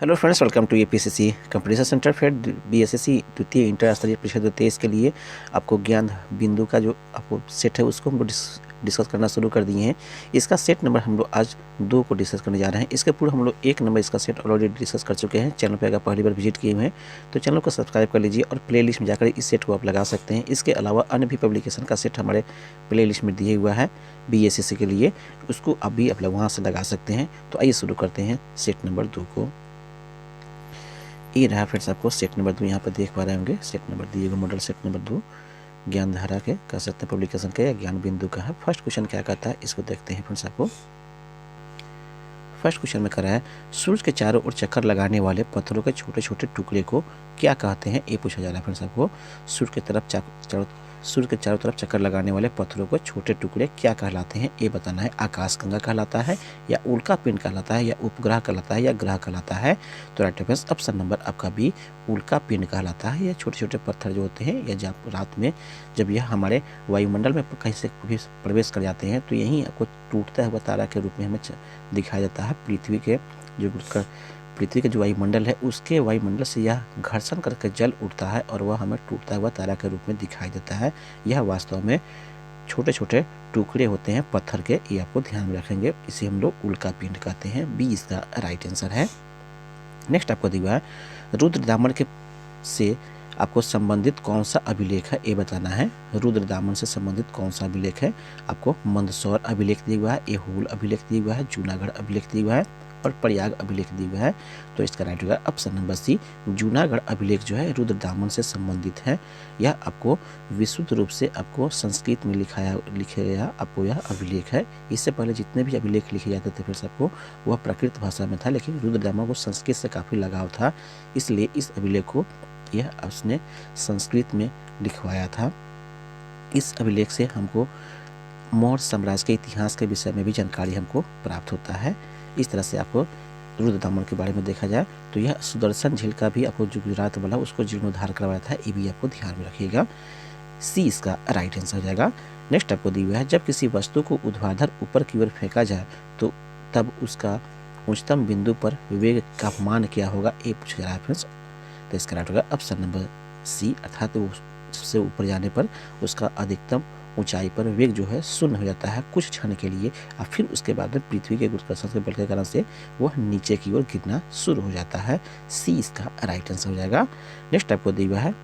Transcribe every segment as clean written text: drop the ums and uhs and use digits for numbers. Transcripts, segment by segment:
Hello friends, welcome to APSC competition centre फेड BSSC द्वितीय inter स्तरीय परीक्षा 2023 के लिए आपको ज्ञान बिंदु का जो आपको सेट है उसको हम लोग डिस्कस करना शुरू कर दिए हैं। इसका सेट नंबर हम लोग आज 2 को डिस्कस करने जा रहे हैं। इसके पूर्व हम लोग 1 नंबर इसका सेट ऑलरेडी डिस्कस कर चुके हैं। चैनल पर अगर पहली बार विजिट किए हुए हैं तो चैनल को सब्सक्राइब कर लीजिए और प्ले लिस्ट में जाकर इस सेट को आप लगा सकते हैं। इसके अलावा अन्य भी पब्लिकेशन का सेट हमारे प्ले लिस्ट में दिए हुआ है बीएसएससी के लिए, उसको अभी आप लोग वहाँ से लगा सकते हैं। तो आइए शुरू करते हैं सेट नंबर 2 को। ये रहा फ्रेंड्स, आपको सेट नंबर 2 यहाँ पर देख पा रहे होंगे। सेट नंबर दिए गए मॉडल सेट नंबर 2 ज्ञान धारा के कह सकते हैं पब्लिकेशन के या ज्ञान बिंदु का है। फर्स्ट क्वेश्चन क्या कहता है इसको देखते हैं फ्रेंड्स। आपको फर्स्ट क्वेश्चन में कह रहा है सूर्य के चारों ओर चक्कर लगाने वाले पत्थरों के छोटे छोटे टुकड़े को क्या कहते हैं, ये पूछा जा रहा है फ्रेंड्स। आपको सूर्य के चारों तरफ चक्कर लगाने वाले पत्थरों को छोटे टुकड़े क्या कहलाते हैं ये बताना है। आकाशगंगा कहलाता है या उल्का पिंड कहलाता है या उपग्रह कहलाता है या ग्रह कहलाता है। तो राइट आंसर ऑप्शन नंबर आपका बी उल्का पिंड कहलाता है। ये छोटे छोटे पत्थर जो होते हैं या जब रात में जब यह हमारे वायुमंडल में कहीं से प्रवेश कर जाते हैं तो यहीं आपको टूटता हुआ तारा के रूप में हमें दिखाया जाता है। पृथ्वी के जो वायुमंडल है उसके वायुमंडल से यह घर्षण करके जल उठता है और वह हमें टूटता हुआ तारा के रूप में दिखाई देता है। यह वास्तव में छोटे छोटे टुकड़े होते हैं पत्थर के, ये आपको ध्यान में रखेंगे। इसे हम लोग उल्का पिंड कहते हैं। बी इसका राइट आंसर है। नेक्स्ट आपको दिया है रुद्र दामन के से आपको संबंधित कौन सा अभिलेख है ये बताना है। रुद्र दामन से संबंधित कौन सा अभिलेख है। आपको मंदसौर अभिलेख दिया हुआ है, एहोल अभिलेख दिया हुआ है, जूनागढ़ अभिलेख दिया हुआ है और प्रयाग अभिलेख दिया हुआ है। तो इसका राइट होगा ऑप्शन नंबर सी जूनागढ़ अभिलेख जो है रुद्र दामन से संबंधित है। यह आपको विशुद्ध रूप से आपको संस्कृत में लिखे गया आपको यह अभिलेख है। इससे पहले जितने भी अभिलेख लिखे जाते थे फिर सबको वह प्राकृत भाषा में था, लेकिन रुद्र दामन को संस्कृत से काफ़ी लगाव था, इसलिए इस अभिलेख को यह उसने संस्कृत में लिखवाया था। इस अभिलेख से हमको मौर्य साम्राज्य के इतिहास के विषय में भी जानकारी हमको प्राप्त होता है। इस तरह से आपको रुद्र दामन के बारे में देखा जाए तो यह सुदर्शन झील का भी आपको जो गुजरात वाला उसको जीर्णोद्धार करवाया था, ये भी आपको ध्यान में रखिएगा। सी इसका राइट आंसर हो जाएगा। नेक्स्ट आपको दिया हुआ है जब किसी वस्तु को ऊर्ध्वाधर ऊपर की ओर फेंका जाए तो तब उसका उच्चतम बिंदु पर वेग का मान क्या होगा, ये पूछा जा रहा है फ्रेंड्स। तो इसका राइट होगा ऑप्शन नंबर सी, अर्थात वो सबसे ऊपर जाने पर उसका अधिकतम ऊंचाई पर वेग जो है शून्य हो जाता है कुछ क्षण के लिए और फिर उसके बाद में पृथ्वी के गुरुत्वाकर्षण के बल के कारण से वह नीचे की ओर गिरना शुरू हो जाता है। सी इसका राइट आंसर हो जाएगा। नेक्स्ट आपको दिया हुआ है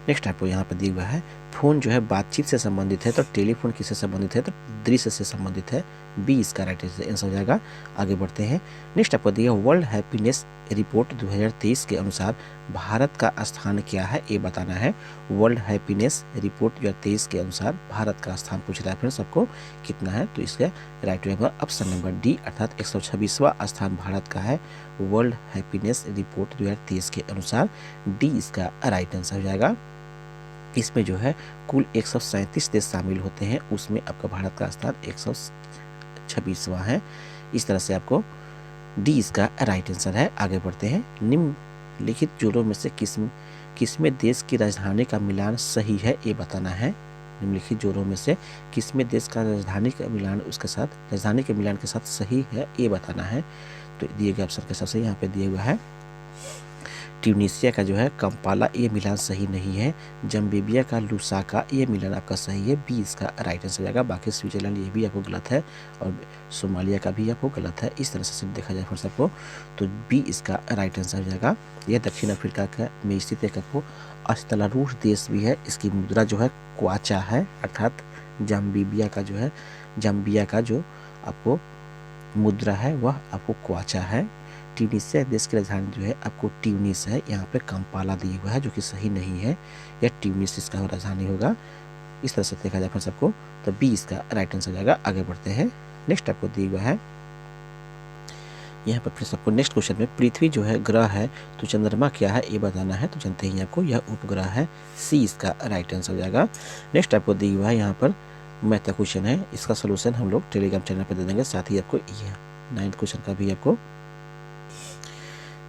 नेक्स्ट आपको यहाँ पर दिया हुआ है फोन जो है बातचीत से संबंधित है तो टेलीफोन किससे संबंधित है, तो दृश्य से संबंधित है। बी इसका राइट आंसर हो जाएगा। आगे बढ़ते हैं। नेक्स्ट आपको दिया वर्ल्ड हैप्पीनेस रिपोर्ट 2023 के अनुसार भारत का स्थान क्या है, ये बताना है। वर्ल्ड हैप्पीनेस रिपोर्ट 2023 के अनुसार भारत का स्थान पूछ रहा है फिर सबको कितना है, तो इसका राइट होगा ऑप्शन नंबर डी, अर्थात 126वां स्थान भारत का है वर्ल्ड हैप्पीनेस रिपोर्ट 2023 के अनुसार। डी इसका राइट आंसर हो जाएगा। इसमें जो है कुल 137 देश शामिल होते हैं, उसमें आपका भारत का स्थान 126वां है। इस तरह से आपको डी इसका राइट आंसर है। आगे बढ़ते हैं। निम्नलिखित जोड़ों में से किसमें देश की राजधानी का मिलान सही है, ये बताना है। निम्नलिखित जोड़ों में से किसमें देश का राजधानी का मिलान राजधानी के मिलान के साथ सही है, ये बताना है। तो दिए गए ऑप्शन के हिसाब से यहाँ पे दिया हुआ है ट्यूनीशिया का जो है कंपाला, ये मिलान सही नहीं है। जम्बिया का लुसाका, ये मिलान आपका सही है। बी इसका राइट आंसर हो जाएगा। बाकी स्विट्जरलैंड ये भी आपको गलत है और सोमालिया का भी आपको गलत है। इस तरह से देखा जाए फिर सबको तो बी इसका राइट आंसर हो जाएगा। यह दक्षिण अफ्रीका का में स्थित एक आपको अस्तलारूढ़ देश भी है। इसकी मुद्रा जो है क्वाचा है, अर्थात जाम्बिया का जो आपको मुद्रा है वह आपको क्वाचा है। ट्यूनीशिया देश की राजधानी जो है आपको ट्यूनिस है, यहाँ पे कंपाला दिया हुआ है जो कि सही नहीं है। यह ट्यूनिस इसका राजधानी होगा। इस तरह से देखा जाए फिर सबको तो बी इसका राइट आंसर हो जाएगा। आगे बढ़ते हैं। नेक्स्ट आपको दिया हुआ है यहाँ पर फिर सबको नेक्स्ट क्वेश्चन में पृथ्वी जो है ग्रह है तो चंद्रमा क्या है ये बताना है। तो जानते हैं आपको यह उपग्रह है। सी इसका राइट आंसर हो जाएगा। नेक्स्ट आपको दिया हुआ है यहाँ पर मैथ का क्वेश्चन है, इसका सोल्यूशन हम लोग टेलीग्राम चैनल पर दे देंगे। साथ ही आपको यह 9th क्वेश्चन का भी आपको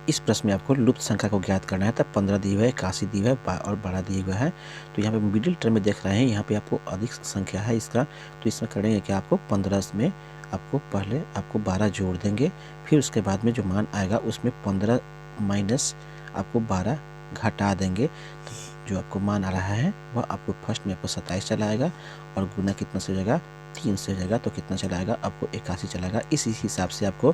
इस प्रश्न में आपको लुप्त संख्या को ज्ञात करना है। तब 15 दिए हुए है, 81 दिए हुए है और 12 दिए हुए है। तो यहाँ पे मिडिल टर्म में देख रहे हैं, यहाँ पे आपको अधिक संख्या है इसका, तो इसमें करेंगे कि आपको 15 में आपको पहले आपको 12 जोड़ देंगे, फिर उसके बाद में जो मान आएगा उसमें 15 माइनस आपको 12 घटा देंगे। तो जो आपको मान आ रहा है वह आपको फर्स्ट में आपको 27 चला आएगा और गुना कितना से हो जाएगा 3 से हो जाएगा, तो कितना चला आएगा आपको 81 चला आएगा। इसी हिसाब से आपको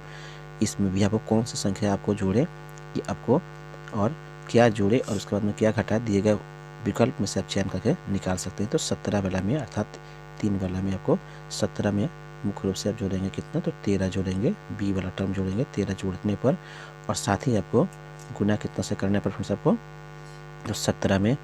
इसमें भी आपको कौन सी संख्या आपको जोड़े कि आपको और क्या जोड़े और उसके बाद में क्या घटाए दिए गए विकल्प में से आप चयन करके निकाल सकते हैं। तो 17 वाला में अर्थात 3 वाला में आपको 17 में मुख्य रूप से आप जोड़ेंगे कितना, तो 13 जोड़ेंगे, बी वाला टर्म जोड़ेंगे 13 जोड़ने पर और साथ ही आपको गुना कितना से करने पर फिर आपको तो 17 में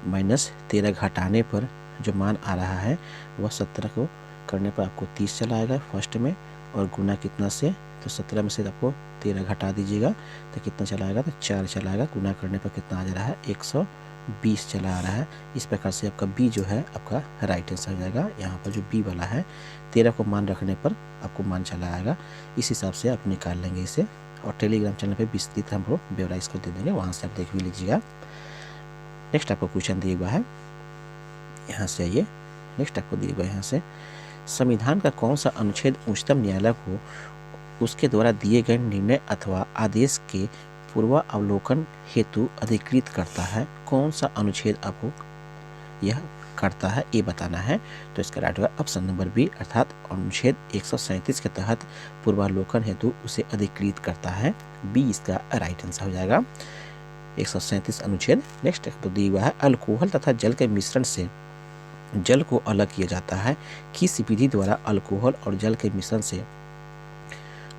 माइनस 13 घटाने पर जो मान आ रहा है वह 17 को करने पर आपको 30 चला आएगा फर्स्ट में, और गुना कितना से, तो 17 में से आपको 13 घटा दीजिएगा तो कितना चला आएगा, तो 4 चला आएगा। गुना करने पर कितना आ जा रहा है 120 चला आ रहा है। इस प्रकार से आपका बी जो है आपका राइट आंसर हो जाएगा। यहाँ पर जो बी वाला है 13 को मान रखने पर आपको मान चला आएगा। इस हिसाब से आप निकाल लेंगे इसे, और टेलीग्राम चैनल पर विस्तृत हम लोग ब्यौरा इसको दे देंगे, वहाँ से आप देख भी लीजिएगा। नेक्स्ट आपको क्वेश्चन दिया हुआ है, यहाँ से आइए। नेक्स्ट आपको दिया हुआ है यहाँ से, संविधान का कौन सा अनुच्छेद उच्चतम न्यायालय को उसके द्वारा दिए गए निर्णय अथवा आदेश के पूर्वावलोकन हेतु अधिकृत करता है? कौन सा अनुच्छेद आपको यह करता है ये बताना है। तो इसका राइट होगा ऑप्शन नंबर बी, अर्थात अनुच्छेद 137 के तहत पूर्वावलोकन हेतु उसे अधिकृत करता है। बी इसका राइट आंसर हो जाएगा, 137 अनुच्छेद। नेक्स्ट आपको दिया हुआ है, अल्कोहल तथा जल के मिश्रण से जल को अलग किया जाता है। किस विधि द्वारा अल्कोहल और जल के मिश्रण से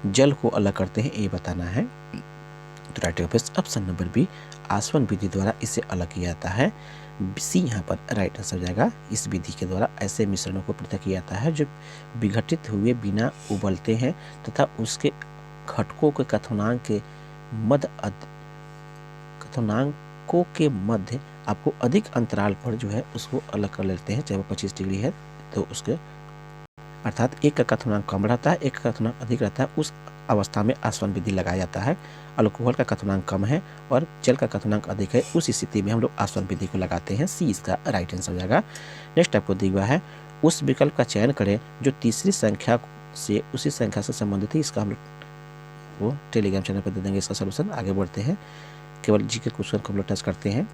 जल को अलग करते हैं ये बताना है। तो राइट ऑप्शन नंबर बी, आसवन विधि द्वारा इसे अलग किया जाता है। सी यहाँ पर राइट आंसर हो जाएगा। इस विधि के द्वारा ऐसे मिश्रणों को पृथक किया जाता है जो विघटित हुए बिना उबलते हैं तथा उसके घटकों के कथनांकों के मध्य आपको अधिक अंतराल पर जो है उसको अलग कर लेते हैं, चाहे वो 25 डिग्री है तो उसके अर्थात एक का कथनांक कम रहता है, एक का कथनांक अधिक रहता है, उस अवस्था में आसवन विधि लगाया जाता है। अल्कोहल का कथनांक कम है और जल का कथनांक अधिक है, उस स्थिति में हम लोग आसवन विधि को लगाते हैं। सी इसका राइट आंसर हो जाएगा। नेक्स्ट आपको दिया हुआ है, उस विकल्प का चयन करें जो तीसरी संख्या से उसी संख्या से संबंधित है। इसका हम लोग वो टेलीग्राम चैनल पर दे देंगे इसका सोल्यूशन। आगे बढ़ते हैं, केवल जी के क्वेश्चन को हम लोग टच करते हैं।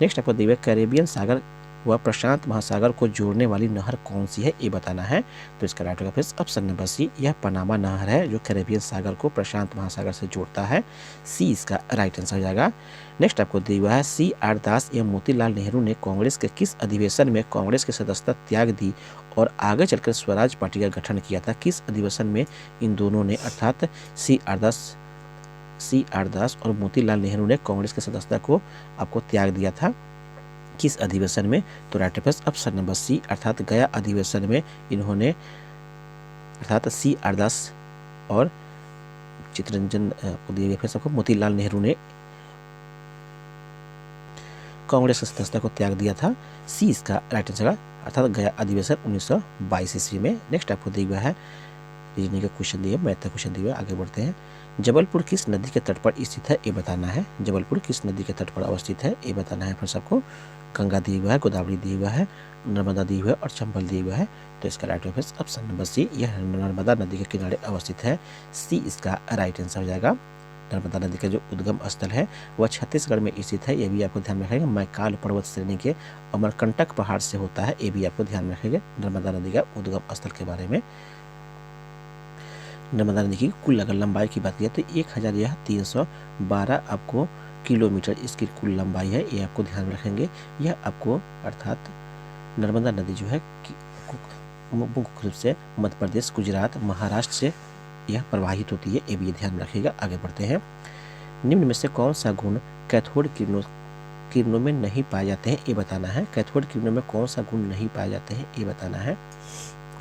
नेक्स्ट आपको दिया हुआ है, कैरेबियन सागर व प्रशांत महासागर को जोड़ने वाली नहर कौन सी है ये बताना है। तो इसका राइट होगा फिर ऑप्शन नंबर सी, यह पनामा नहर है जो कैरेबियन सागर को प्रशांत महासागर से जोड़ता है। सी इसका राइट आंसर हो जाएगा। नेक्स्ट आपको दिया हुआ है, सी आर दास एवं मोतीलाल नेहरू ने कांग्रेस के किस अधिवेशन में कांग्रेस की सदस्यता त्याग दी और आगे चलकर स्वराज पार्टी का गठन किया था? किस अधिवेशन में इन दोनों ने अर्थात सी आर दास और मोतीलाल नेहरू ने कांग्रेस की सदस्यता को आपको त्याग दिया था, किस अधिवेशन में? तो राइट ऑप्शन नंबर सी, अर्थात गया अधिवेशन में इन्होंने अर्थात सी आर दास और चित्तरंजन सबको मोतीलाल नेहरू ने कांग्रेस की सदस्यता को त्याग दिया था। सी इसका राइट आंसर है, अर्थात गया अधिवेशन 1922 ईस्वी में। नेक्स्ट आपको दिया हुआ है, रीजनिंग का क्वेश्चन दिया, मैथ का क्वेश्चन दिया, आगे बढ़ते हैं। जबलपुर किस नदी के तट पर स्थित है ये बताना है। जबलपुर किस नदी के तट पर अवस्थित है ये बताना है। फिर सबको गंगा दिया हुआ है, गोदावरी दिया हुआ है, नर्मदा दी हुआ है और चंबल दिया हुआ है। तो इसका right answer option number C, यह नर्मदा नदी के किनारे अवस्थित है। सी इसका राइट आंसर हो जाएगा। नर्मदा नदी का जो उद्गम स्थल है वह छत्तीसगढ़ में स्थित है, ये भी आपको ध्यान में रखेंगे। मैकाल पर्वत श्रेणी के अमरकंटक पहाड़ से होता है, ये भी आपको ध्यान में रखेंगे नर्मदा नदी का उद्गम स्थल के बारे में। नर्मदा नदी की कुल अगर लंबाई की बात किया तो 1312 आपको किलोमीटर इसकी कुल लंबाई है, ये आपको ध्यान में रखेंगे। यह आपको अर्थात नर्मदा नदी जो है मुख्य रूप से मध्य प्रदेश, गुजरात, महाराष्ट्र से यह प्रवाहित होती है, ये भी ध्यान में रखिएगा। आगे बढ़ते हैं, निम्न में से कौन सा गुण कैथोड किरणों में नहीं पाए जाते हैं ये बताना है। कैथोड किरणों में कौन सा गुण नहीं पाए जाते हैं ये बताना है।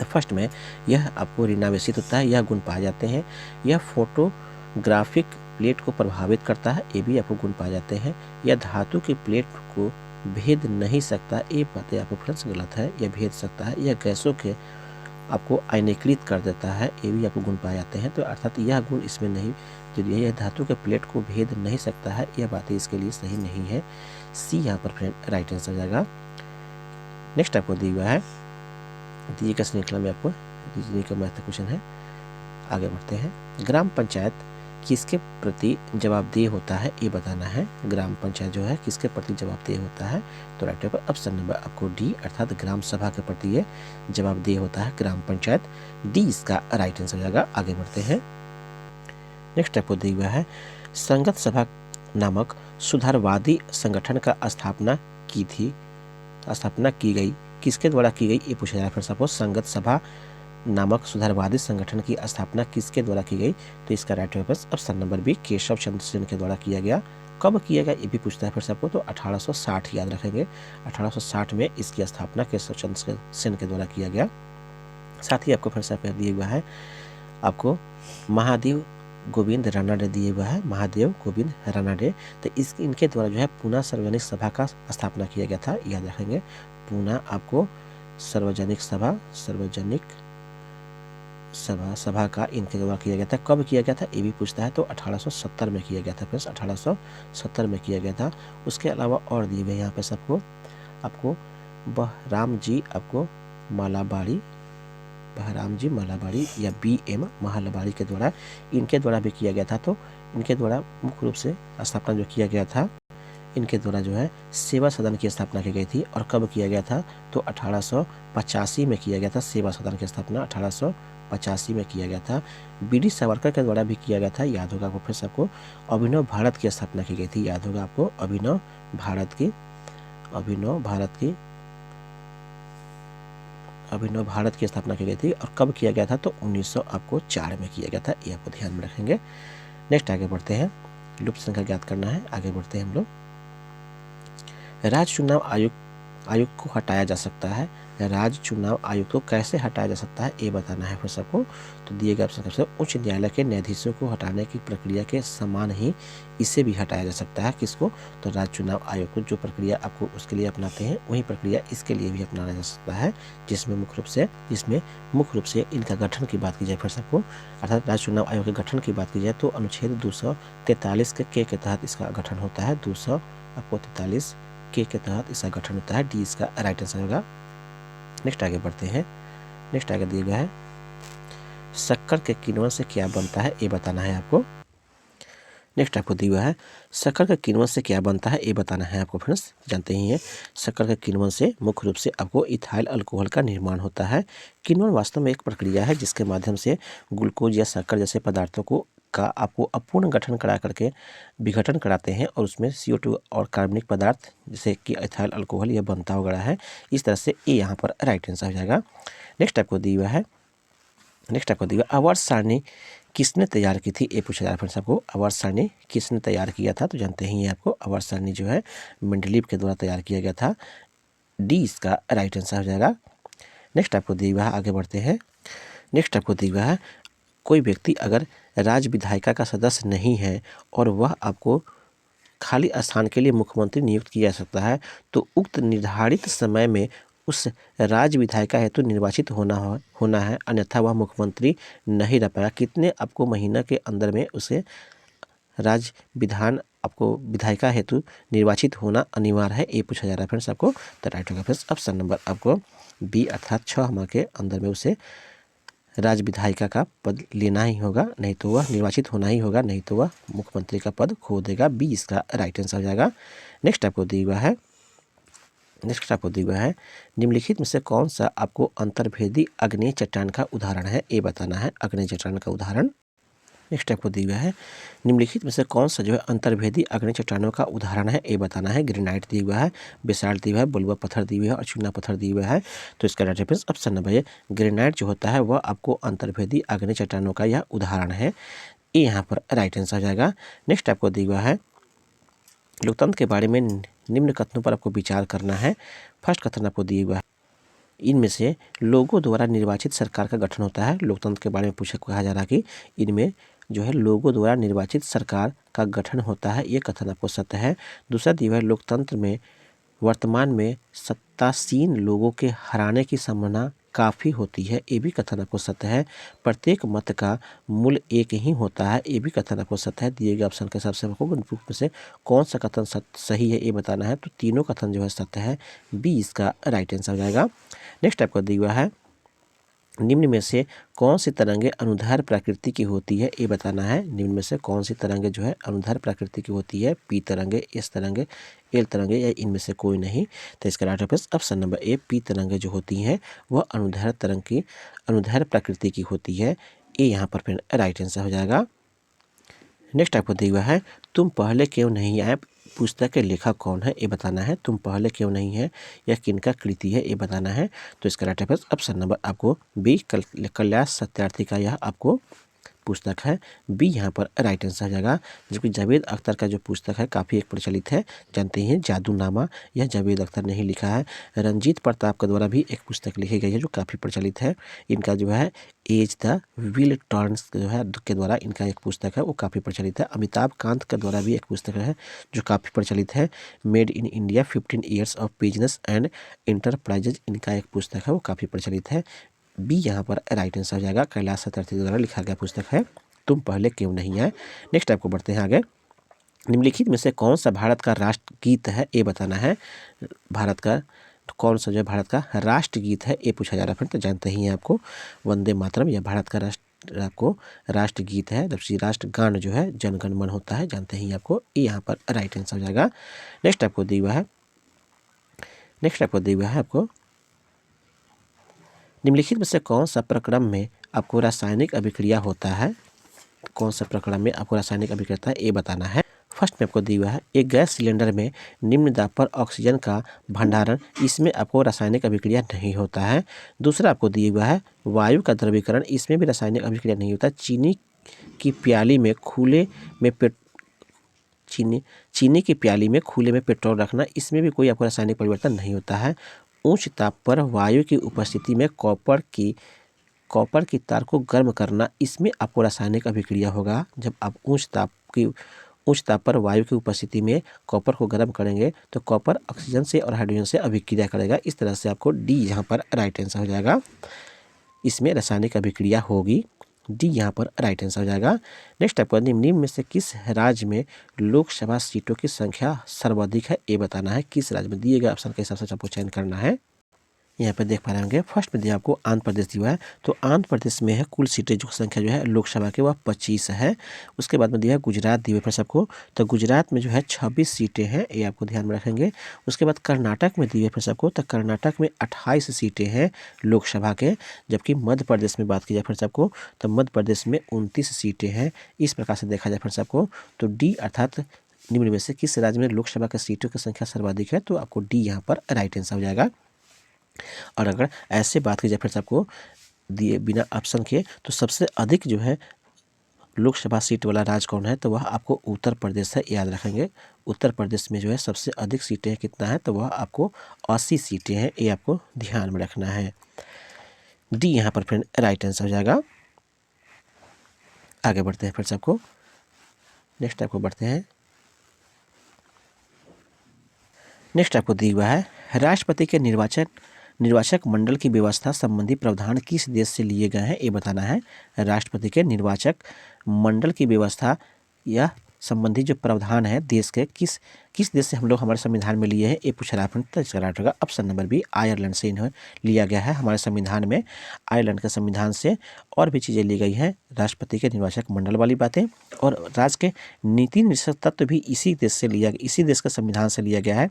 फर्स्ट में यह आपको ऋणावेशित होता है, यह गुण पाए जाते हैं। यह फोटोग्राफिक प्लेट को प्रभावित करता है, ये भी आपको गुण पाए जाते हैं। यह धातु की प्लेट को भेद नहीं सकता, ये बातें आपको फ्रेंड्स गलत है, यह भेद सकता है। यह गैसों के आपको आयनीकृत कर देता है, ये भी आपको गुण पाए जाते हैं। तो अर्थात यह गुण इसमें नहीं, जो यह धातु के प्लेट को भेद नहीं सकता है, यह बातें इसके लिए सही नहीं है। सी यहाँ पर फ्रेंड राइट आंसर हो जाएगा। नेक्स्ट आपको दिया हुआ है, दिए का श्रृंखला में आपको का मैथ क्वेश्चन है। आगे बढ़ते हैं। ग्राम पंचायत किसके प्रति जवाबदेह होता है, ये बताना है। ग्राम पंचायत जो है किसके प्रति जवाबदेह होता है, तो राइट पेपर ऑप्शन नंबर आपको डी अर्थात ग्राम सभा के प्रति ये जवाबदेह होता है ग्राम पंचायत। डी इसका राइट आंसर हो जाएगा। आगे बढ़ते हैं। नेक्स्ट आपको दिया हुआ है संगत सभा नामक सुधारवादी संगठन का स्थापना की गई, किसके द्वारा की गई, ये पूछा जा रहा है। फिर सपोज संगत सभा नामक सुधारवादी संगठन की स्थापना किसके द्वारा की गई, तो इसका right answer option number B Keshav Chandra Sen के द्वारा किया गया। कब किया गया ये भी पूछता है फिर सबको, तो 1860 याद रखेंगे। 1860 में इसकी स्थापना केशव चंद्र सेन के द्वारा किया गया। साथ ही आपको फिर से दिया हुआ है आपको महादेव गोविंद रानाडे दिए हुआ है, महादेव गोविंद रानाडे। तो इनके द्वारा जो है पूना सार्वजनिक सभा का स्थापना किया गया था, याद रखेंगे। पूना आपको सार्वजनिक सभा का इनके द्वारा किया गया था। कब किया गया था ये भी पूछता है, तो 1870 में किया गया था फ्रेंड्स, 1870 में किया गया था। उसके अलावा और दिए हुए यहाँ पे सबको आपको बहराम जी मालाबाड़ी या BM मालाबाड़ी के द्वारा इनके द्वारा भी किया गया था। तो इनके द्वारा मुख्य रूप से स्थापना जो किया गया था, इनके द्वारा जो है सेवा सदन की स्थापना की गई थी। और कब किया गया था, तो 1885 में किया गया था। सेवा सदन की स्थापना 1885 में किया गया था। BD सावरकर के द्वारा भी किया गया था, याद होगा आपको। फिर सबको अभिनव भारत की स्थापना की गई थी, याद होगा आपको। अभिनव भारत की स्थापना की गई थी। और कब किया गया था, तो 1904 में किया गया था, ये आपको ध्यान में रखेंगे। नेक्स्ट आगे बढ़ते हैं। लुप्त संख्या ज्ञात करना है, आगे बढ़ते हैं हम लोग। राज्य चुनाव आयुक्त को हटाया जा सकता है, राज्य चुनाव आयुक्त को कैसे हटाया जा सकता है ये बताना है फिर सबको। तो दिए गए ऑप्शन से उच्च न्यायालय के न्यायाधीशों को हटाने की प्रक्रिया के समान ही इसे भी हटाया जा सकता है। किसको, तो राज्य चुनाव आयोग को जो प्रक्रिया आपको उसके लिए अपनाते हैं वही प्रक्रिया इसके लिए भी अपनाया जा सकता है, जिसमें मुख्य रूप से इनका गठन की बात की जाए फिर सबको, अर्थात राज्य चुनाव आयोग के गठन की बात की जाए तो अनुच्छेद 243 के तहत इसका गठन होता है। 243 के तहत इसका गठन होता है। डी इसका राइट आंसर होगा। नेक्स्ट आगे बढ़ते हैं। नेक्स्ट आगे दिया गया है शक्कर के किण्वन से क्या बनता है ये बताना है आपको। नेक्स्ट आपको दिया हुआ है शक्कर के किण्वन से क्या बनता है ये बताना है आपको फ्रेंड्स। जानते ही हैं शक्कर के किण्वन से मुख्य रूप से आपको इथाइल अल्कोहल का निर्माण होता है। किण्वन वास्तव में एक प्रक्रिया है जिसके माध्यम से ग्लूकोज या शक्कर जैसे पदार्थों का आपको अपूर्ण गठन करा करके विघटन कराते हैं और उसमें CO2 और कार्बनिक पदार्थ जैसे कि इथाइल अल्कोहल यह बनता वगैरह है। इस तरह से ये यहाँ पर राइट आंसर हो जाएगा। नेक्स्ट आपको दिया हुआ है आवर्त सारणी किसने तैयार की थी ये पूछा जा रहा है फ्रेंड्स आपको। आवर्त सारणी किसने तैयार किया था, तो जानते ही हैं आपको आवर्त सारणी जो है मेंडलीव के द्वारा तैयार किया गया था। डी इसका राइट आंसर हो जाएगा। नेक्स्ट आपको दिया हुआ है, आगे बढ़ते हैं। नेक्स्ट आपको दिया हुआ है कोई व्यक्ति अगर राज्य विधायिका का सदस्य नहीं है और वह आपको खाली स्थान के लिए मुख्यमंत्री नियुक्त किया जा सकता है, तो उक्त निर्धारित समय में उस राज्य विधायिका हेतु निर्वाचित होना है, अन्यथा वह मुख्यमंत्री नहीं रह पाएगा। कितने आपको महीना के अंदर में उसे राज्य विधायिका हेतु निर्वाचित होना अनिवार्य है, ये पूछा जा रहा है फ्रेंड्स आपको। तो राइट होगा फ्रेंड्स ऑप्शन नंबर आपको बी अर्थात 6 माह के अंदर में उसे राज्य विधायिका का पद लेना ही होगा, नहीं तो वह निर्वाचित होना ही होगा, नहीं तो वह मुख्यमंत्री का पद खो देगा। बी इसका राइट आंसर हो जाएगा। नेक्स्ट आपको दिया हुआ है निम्नलिखित में से कौन सा आपको अंतर्भेदी अग्नेय चट्टान का उदाहरण है ये बताना है। अग्नेय चट्टान का उदाहरण। नेक्स्ट आपको दिया हुआ है निम्नलिखित में से कौन सा जो है अंतर्भेदी अग्नि चट्टानों का उदाहरण है ये बताना है। ग्रेनाइट दिया हुआ है, बेसाल्ट दिया हुआ है, बलुआ पत्थर दिया हुआ है और चूना पत्थर दिया हुआ है। तो इसका राइट आंसर ऑप्शन नंबर है ग्रेनाइट जो होता है वह आपको अंतर्भेदी अग्नि चट्टानों का यह उदाहरण है, ये यहाँ पर राइट आंसर हो जाएगा। नेक्स्ट आपको दिया हुआ है लोकतंत्र के बारे में निम्न कथनों पर आपको विचार करना है। फर्स्ट कथन आपको दिया हुआ है इनमें से लोगों द्वारा निर्वाचित सरकार का गठन होता है। लोकतंत्र के बारे में कहा जा रहा है कि इनमें जो है लोगों द्वारा निर्वाचित सरकार का गठन होता है, ये कथन आपको सत्य है। दूसरा दिया है लोकतंत्र में वर्तमान में सत्तासीन लोगों के हराने की संभावना काफ़ी होती है, ये भी कथन आपको सत्य है। प्रत्येक मत का मूल्य एक ही होता है, ये भी कथन आपको सत्य है। दिए गए ऑप्शन के हिसाब से आपको में से कौन सा कथन सही है ये बताना है। तो तीनों कथन जो है सत्य है, बी इसका राइट आंसर हो जाएगा। नेक्स्ट आपको दिया हुआ है निम्न में से कौन सी तरंगे अनुदैर्ध्य प्रकृति की होती है, ये बताना है। निम्न में से कौन सी तरंगे जो है अनुदैर्ध्य प्रकृति की होती है, पी तरंगे, एस तरंगे, एल तरंगे या इनमें से कोई नहीं। तो इसका right option number A, P तरंगे जो होती हैं वह अनुदैर्ध्य प्रकृति की होती है। ये यहाँ पर फिर राइट आंसर हो जाएगा। नेक्स्ट आपको दिया हुआ है, तुम पहले क्यों नहीं आए पुस्तक के लेखक कौन है, ये बताना है। तुम पहले क्यों नहीं है यह किनका कृति है, ये बताना है। तो इसका राइट ऑप्शन नंबर आपको बी, कल्याण सत्यार्थी का यह आपको पुस्तक है। बी यहाँ पर राइट आंसर हो जाएगा। जबकि जावेद अख्तर का जो पुस्तक है काफ़ी एक प्रचलित है, जानते हैं जादूनामा, यह जावेद अख्तर ने ही लिखा है। रंजीत प्रताप के द्वारा भी एक पुस्तक लिखी गई है जो काफ़ी प्रचलित है। इनका जो है एज द विल टर्न्स जो है के द्वारा इनका एक पुस्तक है वो काफ़ी प्रचलित है। अमिताभ कांत के द्वारा भी एक पुस्तक है जो काफ़ी प्रचलित है, made in India 15 years of business and enterprises, इनका एक पुस्तक है वो काफ़ी प्रचलित है। बी यहाँ पर राइट आंसर हो जाएगा। कैलाश सत्यार्थी द्वारा लिखा गया पुस्तक है तुम पहले क्यों नहीं आए। नेक्स्ट आपको बढ़ते हैं आगे। निम्नलिखित में से कौन सा भारत का राष्ट्रगीत है, ये बताना है। भारत का कौन सा जो है भारत का राष्ट्रगीत है ये पूछा जा रहा है फ्रेंड। तो जानते ही हैं आपको वंदे मातरम यह भारत का राष्ट्रगीत है। जबकि राष्ट्रगान जो है जनगण मन होता है, जानते ही आपको। ये यहाँ पर राइट आंसर हो जाएगा। नेक्स्ट आपको दिया हुआ है आपको निम्नलिखित में से कौन सा प्रक्रम में आपको रासायनिक अभिक्रिया होता है, कौन सा प्रक्रम में आपको रासायनिक अभिक्रिया होता है ये बताना है। फर्स्ट में आपको दिया हुआ है, एक गैस सिलेंडर में निम्न दाब पर ऑक्सीजन का भंडारण, इसमें आपको रासायनिक अभिक्रिया नहीं होता है। दूसरा आपको दिया हुआ है वायु का द्रवीकरण, इसमें भी रासायनिक अभिक्रिया नहीं होता। चीनी की प्याली में खुले में पेट्रोल रखना, इसमें भी कोई आपको रासायनिक परिवर्तन नहीं होता है। उच्च ताप पर वायु की उपस्थिति में कॉपर की तार को गर्म करना, इसमें आपको रासायनिक अभिक्रिया होगा। जब आप उच्च ताप पर वायु की उपस्थिति में कॉपर को गर्म करेंगे तो कॉपर ऑक्सीजन से और हाइड्रोजन से अभिक्रिया करेगा। इस तरह से आपको डी यहाँ पर राइट आंसर हो जाएगा, इसमें रासायनिक अभिक्रिया होगी। डी यहाँ पर राइट आंसर हो जाएगा। नेक्स्ट आपको निम्न में से किस राज्य में लोकसभा सीटों की संख्या सर्वाधिक है, ये बताना है। किस राज्य में दिए गए ऑप्शन के हिसाब से आपको चयन करना है। यहाँ पर देख पा रहे होंगे फर्स्ट में दिया आपको आंध्र प्रदेश दिया है। तो आंध्र प्रदेश में है कुल सीटें जो संख्या जो है लोकसभा के वह 25 है। उसके बाद में दिया है गुजरात दिया फिर सबको, तो गुजरात में जो है 26 सीटें हैं, ये आपको ध्यान में रखेंगे। उसके बाद कर्नाटक में दिया फिर सबको, तो कर्नाटक में 28 सीटें हैं लोकसभा के। जबकि मध्य प्रदेश में बात की जाए फिर सबको, तो मध्य प्रदेश में 29 सीटें हैं। इस प्रकार से देखा जाए फिर सबको, तो डी अर्थात निम्न में से किस राज्य में लोकसभा की सीटों की संख्या सर्वाधिक है, तो आपको डी यहाँ पर राइट आंसर हो जाएगा। और अगर ऐसे बात की जाए फिर से आपको दिए बिना ऑप्शन के, तो सबसे अधिक जो है लोकसभा सीट वाला राज्य कौन है, तो वह आपको उत्तर प्रदेश है, याद रखेंगे। उत्तर प्रदेश में जो है सबसे अधिक सीटें कितना है, तो वह आपको 80 सीटें हैं, ये आपको ध्यान में रखना है। डी यहाँ पर फ्रेंड राइट आंसर हो जाएगा। आगे बढ़ते हैं फिर से आपको नेक्स्ट आपको दिया हुआ है राष्ट्रपति के निर्वाचक मंडल की व्यवस्था संबंधी प्रावधान किस देश से लिए गए हैं, ये बताना है। राष्ट्रपति के निर्वाचक मंडल की व्यवस्था या संबंधी जो प्रावधान है देश के किस देश से हम लोग हमारे संविधान में लिए हैं, ये पूछ रहा है। तो इसका राइट होगा ऑप्शन नंबर बी, आयरलैंड से इन्हें लिया गया है हमारे संविधान में। आयरलैंड के संविधान से और भी चीज़ें ली गई हैं, राष्ट्रपति के निर्वाचक मंडल वाली बातें, और राज्य के नीति निर्देशक तत्व भी इसी देश के संविधान से लिया गया है।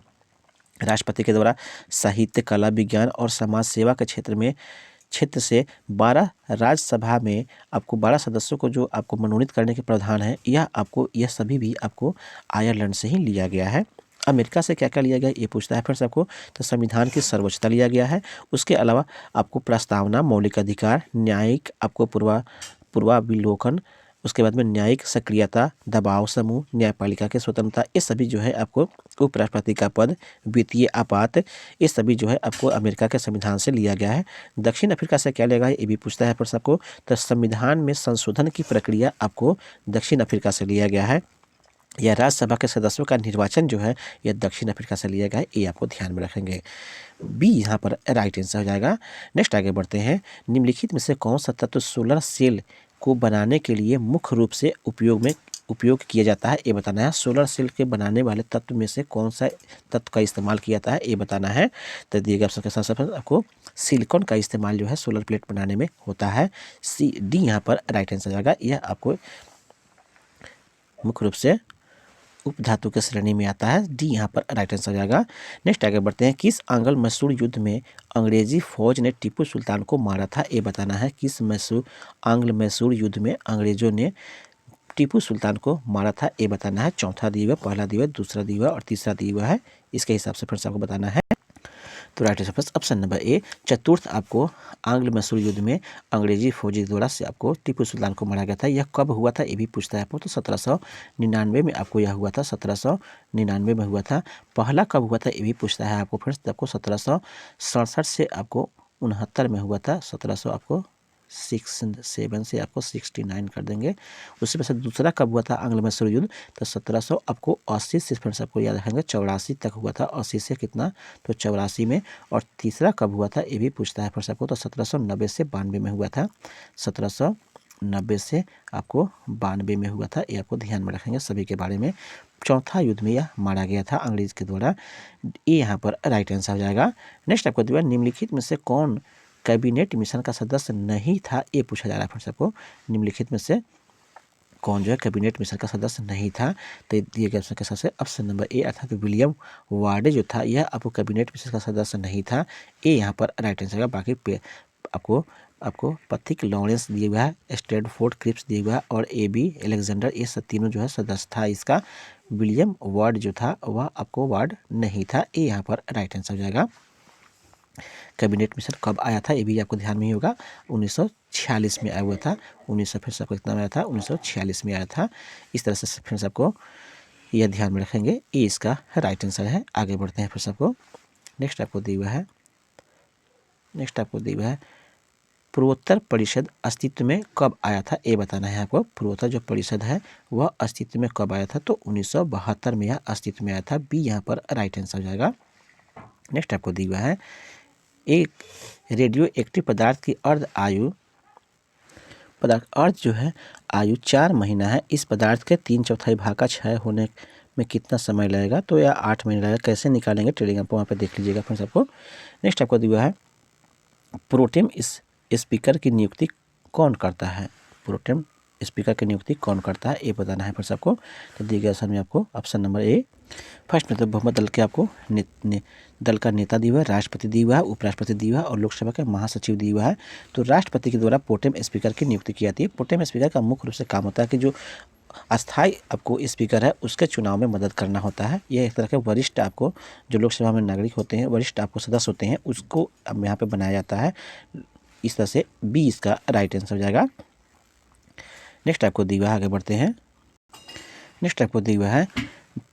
राष्ट्रपति के द्वारा साहित्य, कला, विज्ञान और समाज सेवा के क्षेत्र से 12 राज्यसभा में आपको 12 सदस्यों को जो आपको मनोनीत करने के प्रावधान है, यह सभी भी आपको आयरलैंड से ही लिया गया है। अमेरिका से क्या क्या लिया गया ये पूछता है फिर से आपको, तो संविधान की सर्वोच्चता लिया गया है। उसके अलावा आपको प्रस्तावना, मौलिक अधिकार, न्यायिक आपको पूर्वाविलोकन, उसके बाद में न्यायिक सक्रियता, दबाव समूह, न्यायपालिका की स्वतंत्रता, ये सभी जो है आपको उपराष्ट्रपति का पद, वित्तीय आपात, ये सभी जो है आपको अमेरिका के संविधान से लिया गया है। दक्षिण अफ्रीका से क्या लेगा ये भी पूछता है फिर सबको, तो संविधान में संशोधन की प्रक्रिया आपको दक्षिण अफ्रीका से लिया गया है। या राज्यसभा के सदस्यों का निर्वाचन जो है यह दक्षिण अफ्रीका से लिया गया है, ये आपको ध्यान में रखेंगे। बी यहाँ पर राइट आंसर हो जाएगा। नेक्स्ट आगे बढ़ते हैं। निम्नलिखित में से कौन सा तत्व सोलर सेल को बनाने के लिए मुख्य रूप से उपयोग में उपयोग किया जाता है ये बताना है। सोलर सेल के बनाने वाले तत्व में से कौन सा तत्व का इस्तेमाल किया जाता है ये बताना है। तो दिए गए ऑप्शन के साथ साथ आपको सिलिकॉन का इस्तेमाल जो है सोलर प्लेट बनाने में होता है। डी यहाँ पर राइट आंसर जाएगा। यह आपको मुख्य रूप से उपधातु के श्रेणी में आता है। डी यहाँ पर राइट आंसर जाएगा। नेक्स्ट आगे बढ़ते हैं। किस आंग्ल मैसूर युद्ध में अंग्रेजी फौज ने टीपू सुल्तान को मारा था ये बताना है। किस आंग्ल मैसूर युद्ध में अंग्रेजों ने टीपू सुल्तान को मारा था ये बताना है। चौथा दिया हुआ, पहला दिया हुआ, दूसरा दिया हुआ और तीसरा दिया हुआ है। इसके हिसाब से फिर से आपको बताना है। तो right answer option number A चतुर्थ आपको आंग्ल मैसूर युद्ध में अंग्रेजी फौजी द्वारा से आपको टीपू सुल्तान को मारा गया था। यह कब हुआ था ये भी पूछता है आपको। तो 1799 में आपको यह हुआ था। 1799 में हुआ था। पहला कब हुआ था ये भी पूछता है आपको फ्रेंड्स। आपको 1767 से आपको 69 में हुआ था। 1700 आपको 67 से आपको 69 कर देंगे। उससे पहले दूसरा कब हुआ था आंग्ल मैसूर युद्ध। तो 1700 आपको 80 से फ्रेंड्स आपको याद रखेंगे 84 तक हुआ था। 80 से कितना तो 84 में। और तीसरा कब हुआ था ये भी पूछता है फ्रेंड्स आपको। तो 1790 से 92 में हुआ था। 1790 से आपको 92 में हुआ था। ये आपको ध्यान में रखेंगे सभी के बारे में। चौथा युद्ध में यह मारा गया था अंग्रेज के द्वारा। ये यहाँ पर राइट आंसर हो जाएगा। नेक्स्ट आपको दिया निम्नलिखित में से कौन कैबिनेट मिशन का सदस्य नहीं था ये पूछा जा रहा है फ्रेंड्स आपको। निम्नलिखित में से कौन जो है कैबिनेट मिशन का सदस्य नहीं था। तो दिए गए ऑप्शन के हिसाब से ऑप्शन नंबर ए अर्थात विलियम वार्डे जो था यह आपको कैबिनेट मिशन का सदस्य नहीं था। ए यहाँ पर राइट आंसर है। बाकी आपको पथिक लॉरेंस दिए हुआ है, स्टैनफोर्ड क्रिप्स दिए हुआ है और ए बी एलेक्जेंडर ये सब तीनों जो है सदस्य था इसका। विलियम वार्ड जो था वह आपको वार्ड नहीं था। ए यहाँ पर राइट आंसर हो जाएगा। कैबिनेट मिशन कब आया था ये भी आपको ध्यान में ही होगा। 1946 में आया हुआ था। 1900 फिर से आपको कितना आया था 1946 में आया था। इस तरह से फिर से आपको यह ध्यान में रखेंगे। ये इसका राइट आंसर है। आगे बढ़ते हैं फिर से आपको नेक्स्ट आपको दिया हुआ है पूर्वोत्तर परिषद अस्तित्व में कब आया था ये बताना है आपको। पूर्वोत्तर जो परिषद है वह अस्तित्व में कब आया था। तो 1972 में यह अस्तित्व में आया था। बी यहाँ पर राइट आंसर हो जाएगा। नेक्स्ट आपको दिया हुआ है एक रेडियो एक्टिव पदार्थ की अर्ध जो है आयु 4 महीना है। इस पदार्थ के 3/4 भाग का क्षय होने में कितना समय लगेगा। तो यह 8 महीने लगेगा। कैसे निकालेंगे ट्रेडिंग आप वहाँ पे देख लीजिएगा फ्रेंड्स आपको। नेक्स्ट आपको दिया है प्रोटेम स्पीकर की नियुक्ति कौन करता है। प्रोटेम स्पीकर की नियुक्ति कौन करता है ये बताना है फिर से आपको। तो दिए गए ऑप्शन में आपको ऑप्शन नंबर ए फर्स्ट में तो बहुमत दल के आपको दल का नेता दिया हुआ है, राष्ट्रपति दिया हुआ है, उपराष्ट्रपति दिया हुआ है और लोकसभा के महासचिव दिया हुआ है। तो राष्ट्रपति के द्वारा प्रोटेम स्पीकर की नियुक्ति की जाती है। प्रोटेम स्पीकर का मुख्य रूप से काम होता है कि जो अस्थायी आपको स्पीकर है उसके चुनाव में मदद करना होता है। यह एक तरह के वरिष्ठ आपको जो लोकसभा में नागरिक होते हैं, वरिष्ठ आपको सदस्य होते हैं, उसको अब यहाँ पे बनाया जाता है। इस तरह से बी इसका राइट आंसर हो जाएगा। नेक्स्ट आपको दिया है, आगे बढ़ते हैं। नेक्स्ट आपको दिया है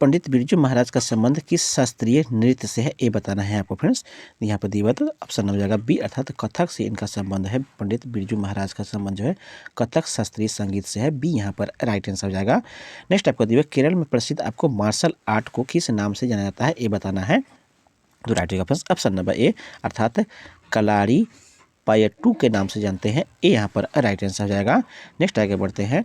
पंडित बिरजू महाराज का संबंध किस शास्त्रीय नृत्य से है ये बताना है आपको फ्रेंड्स। यहाँ पर दिया हुआ तो ऑप्शन हो जाएगा बी अर्थात कथक से इनका संबंध है। पंडित बिरजू महाराज का संबंध जो है कथक शास्त्रीय संगीत से है। बी यहाँ पर राइट आंसर हो जाएगा। नेक्स्ट आपको दिया केरल में प्रसिद्ध आपको मार्शल आर्ट को किस नाम से जाना जाता है ये बताना है। तो राइट ऑप्शन नंबर ए अर्थात कलारी पायट्टू के नाम से जानते हैं। ए यहाँ पर राइट आंसर हो जाएगा। नेक्स्ट आगे बढ़ते हैं।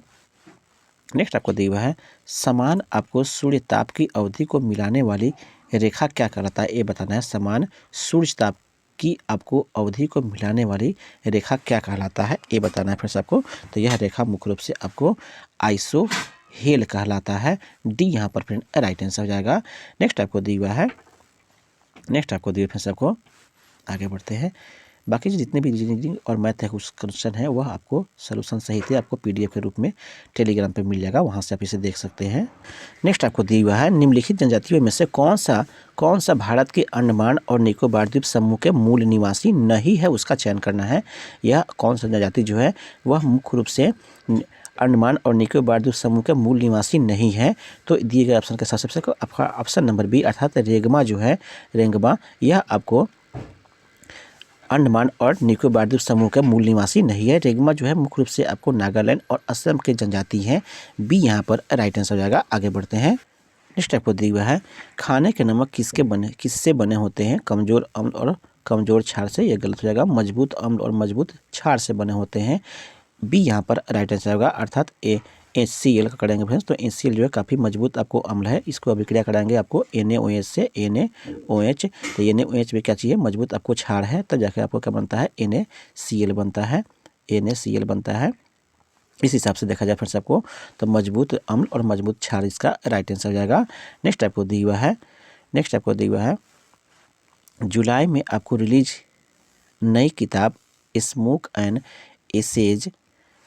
नेक्स्ट आपको दिया है समान आपको सूर्य ताप की अवधि को मिलाने वाली रेखा क्या कहलाता है ये बताना है। समान सूर्य ताप की आपको अवधि को मिलाने वाली रेखा क्या कहलाता है ये बताना है फिर से आपको। तो यह रेखा मुख्य रूप से आपको आइसोहेल कहलाता है। डी यहाँ पर फ्रेंड राइट आंसर हो जाएगा। नेक्स्ट आपको दिया है फिर से आपको आगे बढ़ते हैं। बाकी जितने भी इंजीनियरिंग और मैथ है कुछ क्वेश्चन है वह आपको सॉल्यूशन सहित आपको पीडीएफ के रूप में टेलीग्राम पे मिल जाएगा, वहाँ से आप इसे देख सकते हैं। नेक्स्ट आपको दिया हुआ है निम्नलिखित जनजातियों में से कौन सा भारत के अंडमान और निकोबार द्वीप समूह के मूल निवासी नहीं है उसका चयन करना है। यह कौन सा जनजाति जो है वह मुख्य रूप से अंडमान और निकोबार द्वीप समूह के मूल निवासी नहीं है। तो दिए गए ऑप्शन के हिसाब से आपका ऑप्शन नंबर बी अर्थात रेंगमा जो है रेंगमा यह आपको अंडमान और निकोबार द्वीप समूह के मूल निवासी नहीं है। रेंगमा जो है मुख्य रूप से आपको नागालैंड और असम के जनजाति हैं। बी यहाँ पर राइट आंसर हो जाएगा। आगे बढ़ते हैं। नेक्स्ट आपको दिया हुआ है खाने के नमक किससे बने होते हैं। कमजोर अम्ल और कमजोर क्षार से, यह गलत हो जाएगा। मजबूत अम्ल और मजबूत क्षार से बने होते हैं। बी यहाँ पर राइट आंसर होगा अर्थात ए HCl का कराएंगे फ्रेंड्स, तो HCl जो है काफ़ी मजबूत आपको अम्ल है, इसको अभिक्रिया कराएंगे आपको NaOH से NaOH, तो NaOH में क्या चाहिए, मजबूत आपको क्षार है, तब जाकर आपको क्या बनता है, NaCl बनता है, NaCl बनता है। इस हिसाब से देखा जाए फ्रेंड्स आपको, तो मजबूत अम्ल और मजबूत क्षार इसका राइट आंसर हो जाएगा। नेक्स्ट आपको दी हुआ है जुलाई में आपको रिलीज नई किताब स्मोक एंड एसेज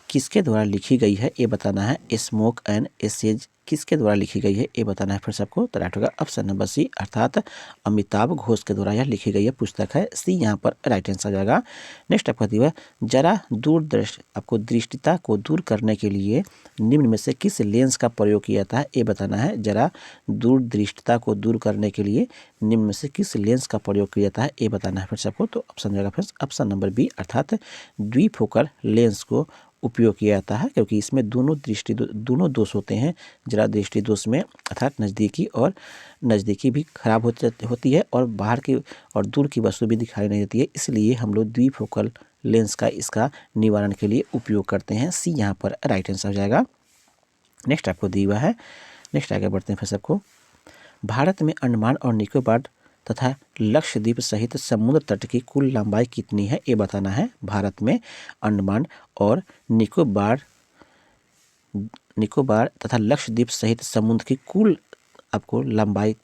किसके द्वारा लिखी गई है, ये बताना है। स्मोक एंड एसेज किसके द्वारा लिखी गई है, ये बताना है फ्रेंड्स आपको। तो राइट होगा ऑप्शन नंबर सी, अर्थात अमिताभ घोष के द्वारा यह लिखी गई है पुस्तक है, सी यहाँ पर राइट आंसर जाएगा। नेक्स्ट आपका दिया जरा दूरदृष्टि आपको दृष्टिता को दूर करने के लिए निम्न में से किस लेंस का प्रयोग किया जाता है, ये बताना है। जरा दूरदृष्टिता को दूर करने के लिए निम्न में से किस लेंस का प्रयोग किया जाता है, ये बताना है फ्रेंड्स आपको। तो ऑप्शन जाएगा फ्रेंड्स ऑप्शन नंबर बी, अर्थात द्विफोकल लेंस को उपयोग किया जाता है, क्योंकि इसमें दोनों दोष होते हैं। जरा दृष्टि दोष में अर्थात नज़दीकी भी खराब होती है और बाहर की और दूर की वस्तु भी दिखाई नहीं देती है, इसलिए हम लोग द्विफोकल लेंस का इसका निवारण के लिए उपयोग करते हैं, सी यहाँ पर राइट आंसर हो जाएगा। नेक्स्ट आपको दिया हुआ है, नेक्स्ट आगे बढ़ते हैं फिर सबको। भारत में अंडमान और निकोबार तथा लक्षद्वीप सहित समुद्र तट की कुल लंबाई कितनी है, ये बताना है। भारत में अंडमान और निकोबार तथा लक्षद्वीप सहित समुद्र की कुल आपको लंबाई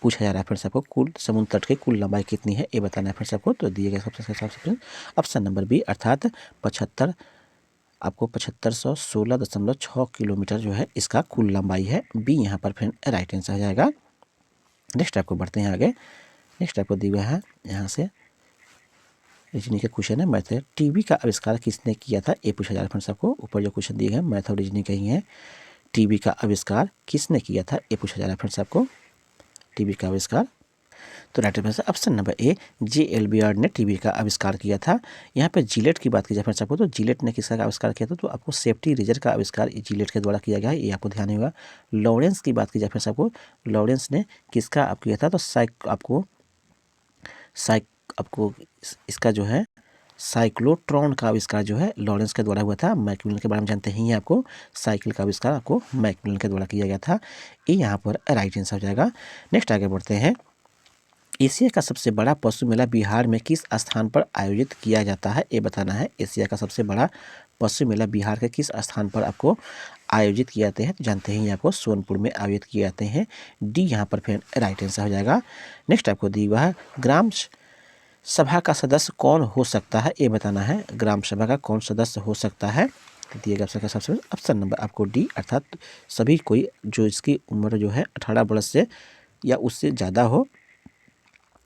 पूछा जा रहा है फ्रेंड्स आपको, कुल समुद्र तट की कुल लंबाई कितनी है, ये बताना है फ्रेंड्स आपको। तो दिए गए सबसे ऑप्शन नंबर बी, अर्थात 7516.6 किलोमीटर जो है इसका कुल लंबाई है, बी यहाँ पर फ्रेंड राइट आंसर हो जाएगा। नेक्स्ट आपको बढ़ते हैं आगे। नेक्स्ट आपको दिया है यहाँ से रीजनिंग के क्वेश्चन है। मैथ टीवी का आविष्कार किसने किया था, ये पूछा जा रहा है फ्रेंड्स आपको। ऊपर जो क्वेश्चन दिए गए मैथ और रीजनिंग के ही है। टीवी का आविष्कार किसने किया था, ये पूछा जा रहा है फ्रेंड्स आपको। टीवी का आविष्कार, तो right answer option number A, J.L. Beard ने टीवी का आविष्कार किया था। यहाँ पे जिलेट की बात की जाए फ्रेंड्स आपको, तो जिलेट ने किसका आविष्कार किया था, तो आपको सेफ्टी रेजर का आविष्कार जिलेट के द्वारा किया गया है, ये आपको ध्यान होगा। लॉरेंस की बात की जाए फ्रेंड्स आपको, लॉरेंस ने किसका आप किया था, तो आपको इसका जो है साइक्लोट्रॉन का आविष्कार जो है लॉरेंस के द्वारा हुआ था। मैकमिलन के बारे में जानते ही हैं आपको, साइकिल का आविष्कार आपको मैकमिलन के द्वारा किया गया था, ये यहाँ पर राइट आंसर हो जाएगा। नेक्स्ट आगे बढ़ते हैं। एशिया का सबसे बड़ा पशु मेला बिहार में किस स्थान पर आयोजित किया जाता है, ये बताना है। एशिया का सबसे बड़ा पशु मेला बिहार के किस स्थान पर आपको आयोजित किए जाते हैं, तो जानते ही आपको सोनपुर में आयोजित किए जाते हैं, डी यहाँ पर फिर राइट आंसर हो जाएगा। नेक्स्ट आपको दी हुआ है ग्राम सभा का सदस्य कौन हो सकता है, ये बताना है। ग्राम सभा का कौन सदस्य हो सकता है, तो दिएगा सबसे ऑप्शन नंबर आपको डी, अर्थात सभी कोई जो इसकी उम्र जो है 18 वर्ष से या उससे ज़्यादा हो,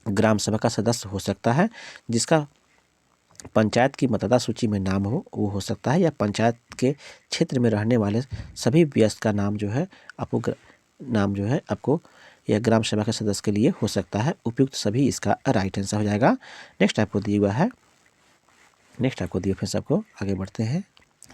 ग्राम सभा का सदस्य हो सकता है। जिसका पंचायत की मतदाता सूची में नाम हो वो सकता है, या पंचायत के क्षेत्र में रहने वाले सभी व्यस्त का नाम जो है आपको यह ग्राम सभा के सदस्य के लिए हो सकता है। उपयुक्त सभी इसका राइट आंसर हो जाएगा। नेक्स्ट आपको दिया हुआ है, फिर सबको आगे बढ़ते हैं।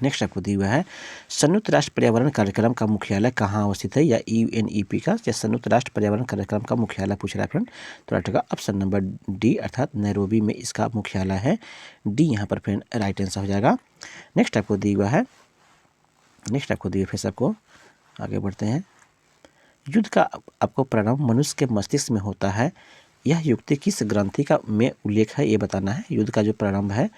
नेक्स्ट आपको दिया हुआ है संयुक्त राष्ट्र पर्यावरण कार्यक्रम का मुख्यालय कहाँ अवस्थित है, या UNEP का या संयुक्त राष्ट्र पर्यावरण कार्यक्रम का मुख्यालय पूछ रहा है फ्रेंड, तो राइट होगा ऑप्शन नंबर डी, अर्थात नैरोबी में इसका मुख्यालय है, डी यहाँ पर फ्रेंड राइट आंसर हो जाएगा। नेक्स्ट आपको दिया हुआ है, फिर सबको आगे बढ़ते हैं। युद्ध का आपको प्रारंभ मनुष्य के मस्तिष्क में होता है, यह युक्ति किस ग्रंथि का में उल्लेख है, ये बताना है। युद्ध का जो प्रारंभ है